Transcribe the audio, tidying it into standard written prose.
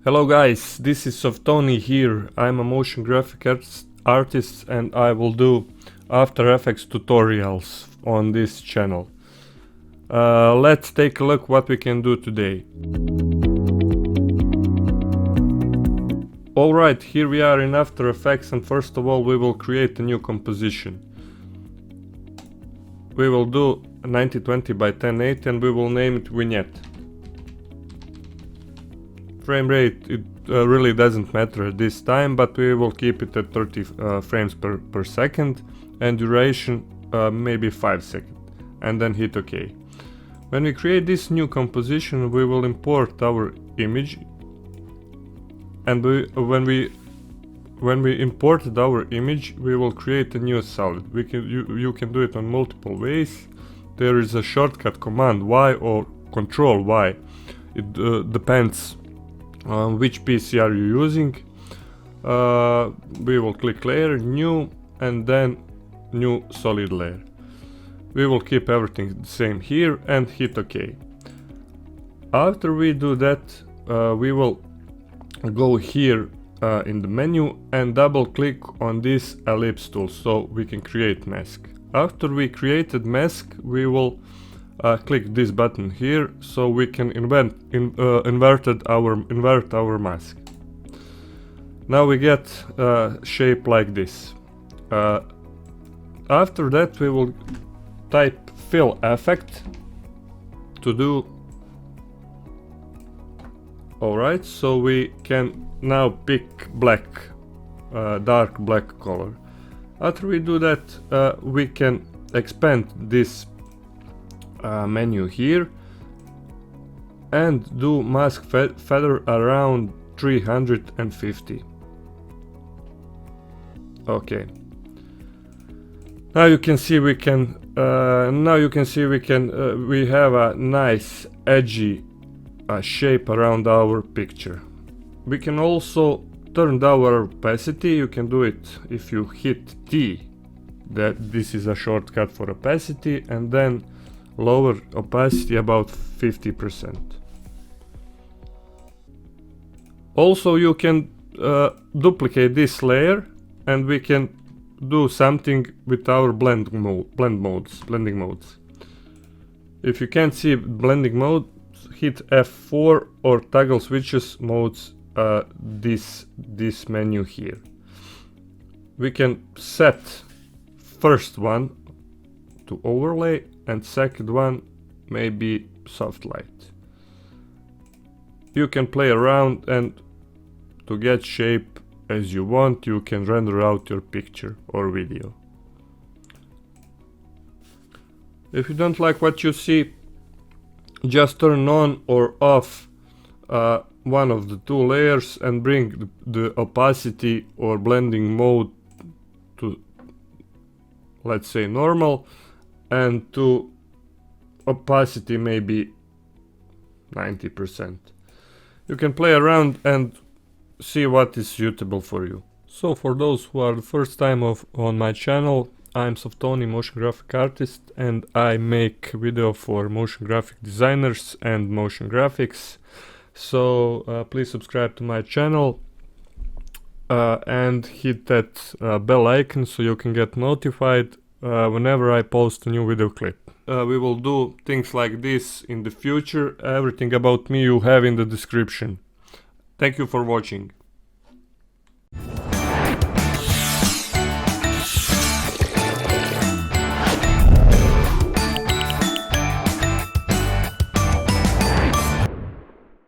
Hello guys, this is Softoni here. I'm a motion graphic artist and I will do After Effects tutorials on this channel. Let's take a look what we can do today. Alright, here we are in After Effects, and first of all we will create a new composition. We will do 1920 by 1080 and we will name it Vignette. Frame rate, it really doesn't matter at this time, but we will keep it at 30 frames per second, and duration maybe 5 seconds, and then hit OK. When we create this new composition, we will import our image, and when we imported our image, we will create a new solid. You can do it on multiple ways. There is a shortcut command Y or Control Y. It depends on which PC are you using. We will click layer, new, and then new solid layer. We will keep everything the same here and hit OK. After we do that, we will go here in the menu and double click on this ellipse tool so we can create mask. After we created mask, we will click this button here so we can invert our mask. Now we get a shape like this. After that we will type fill effect to do. Alright, so we can now pick black, dark black color. After we do that, we can expand this menu here and do mask feather around 350. Okay. Now you can see we can. We have a nice edgy shape around our picture. We can also turn down our opacity. You can do it if you hit T. This is a shortcut for opacity, and then lower opacity about 50%. Also you can duplicate this layer and we can do something with our blending modes. If you can't see blending mode, hit F4 or toggle switches modes this menu here. We can set first one to overlay and second one maybe soft light. You can play around, and to get shape as you want, you can render out your picture or video. If you don't like what you see, just turn on or off one of the two layers and bring the opacity or blending mode to, let's say, normal, and to opacity maybe 90%. You can play around and see what is suitable for you. So for those who are the first time on my channel, I'm Softoni, motion graphic artist, and I make video for motion graphic designers and motion graphics. So please subscribe to my channel and hit that bell icon so you can get notified whenever I post a new video clip. We will do things like this in the future. Everything about me you have in the description. Thank you for watching.